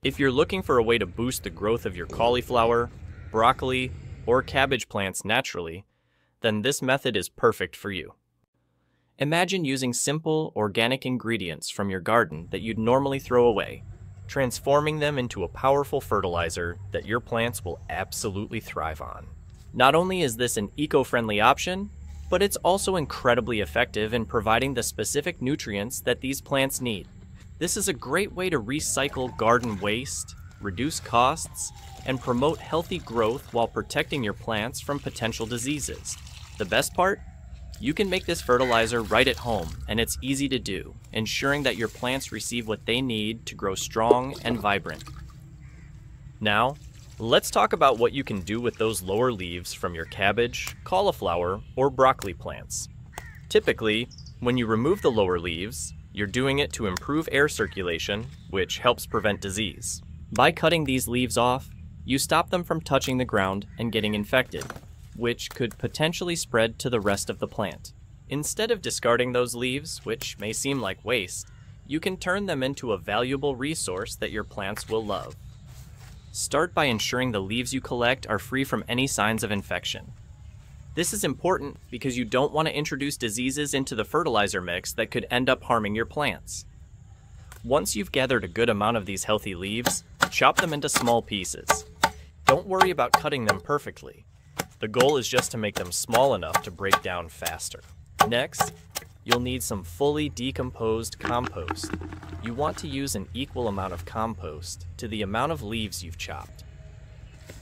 If you're looking for a way to boost the growth of your cauliflower, broccoli, or cabbage plants naturally, then this method is perfect for you. Imagine using simple, organic ingredients from your garden that you'd normally throw away, transforming them into a powerful fertilizer that your plants will absolutely thrive on. Not only is this an eco-friendly option, but it's also incredibly effective in providing the specific nutrients that these plants need. This is a great way to recycle garden waste, reduce costs, and promote healthy growth while protecting your plants from potential diseases. The best part? You can make this fertilizer right at home, and it's easy to do, ensuring that your plants receive what they need to grow strong and vibrant. Now, let's talk about what you can do with those lower leaves from your cabbage, cauliflower, or broccoli plants. Typically, when you remove the lower leaves, you're doing it to improve air circulation, which helps prevent disease. By cutting these leaves off, you stop them from touching the ground and getting infected, which could potentially spread to the rest of the plant. Instead of discarding those leaves, which may seem like waste, you can turn them into a valuable resource that your plants will love. Start by ensuring the leaves you collect are free from any signs of infection. This is important because you don't want to introduce diseases into the fertilizer mix that could end up harming your plants. Once you've gathered a good amount of these healthy leaves, chop them into small pieces. Don't worry about cutting them perfectly. The goal is just to make them small enough to break down faster. Next, you'll need some fully decomposed compost. You want to use an equal amount of compost to the amount of leaves you've chopped.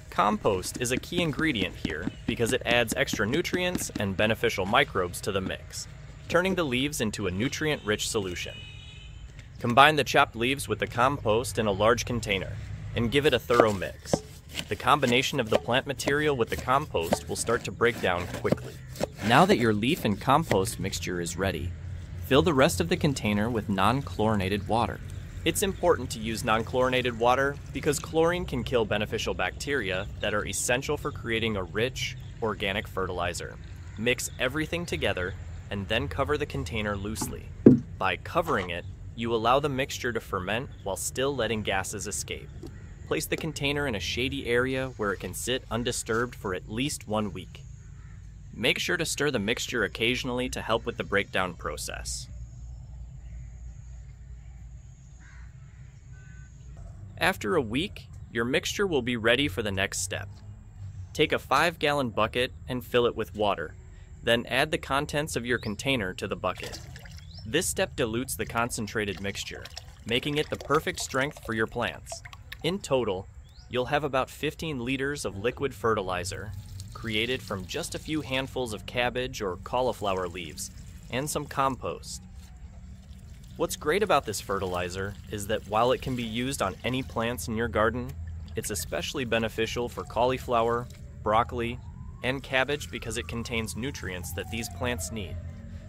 Compost is a key ingredient here because it adds extra nutrients and beneficial microbes to the mix, turning the leaves into a nutrient-rich solution. Combine the chopped leaves with the compost in a large container and give it a thorough mix. The combination of the plant material with the compost will start to break down quickly. Now that your leaf and compost mixture is ready, fill the rest of the container with non-chlorinated water. It's important to use non-chlorinated water because chlorine can kill beneficial bacteria that are essential for creating a rich, organic fertilizer. Mix everything together and then cover the container loosely. By covering it, you allow the mixture to ferment while still letting gases escape. Place the container in a shady area where it can sit undisturbed for at least 1 week. Make sure to stir the mixture occasionally to help with the breakdown process. After a week, your mixture will be ready for the next step. Take a 5-gallon bucket and fill it with water, then add the contents of your container to the bucket. This step dilutes the concentrated mixture, making it the perfect strength for your plants. In total, you'll have about 15 liters of liquid fertilizer, created from just a few handfuls of cabbage or cauliflower leaves, and some compost. What's great about this fertilizer is that while it can be used on any plants in your garden, it's especially beneficial for cauliflower, broccoli, and cabbage because it contains nutrients that these plants need.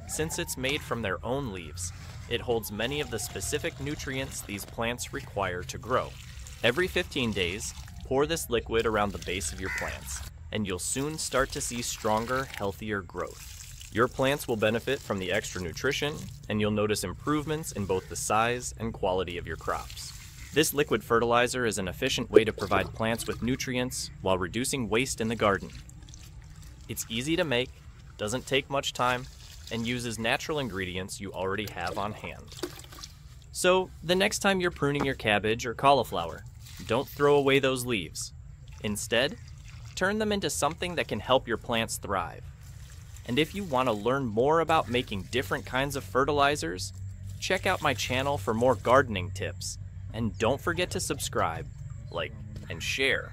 Since it's made from their own leaves, it holds many of the specific nutrients these plants require to grow. Every 15 days, pour this liquid around the base of your plants, and you'll soon start to see stronger, healthier growth. Your plants will benefit from the extra nutrition, and you'll notice improvements in both the size and quality of your crops. This liquid fertilizer is an efficient way to provide plants with nutrients while reducing waste in the garden. It's easy to make, doesn't take much time, and uses natural ingredients you already have on hand. So, the next time you're pruning your cabbage or cauliflower, don't throw away those leaves. Instead, turn them into something that can help your plants thrive. And if you want to learn more about making different kinds of fertilizers, check out my channel for more gardening tips. And don't forget to subscribe, like, and share.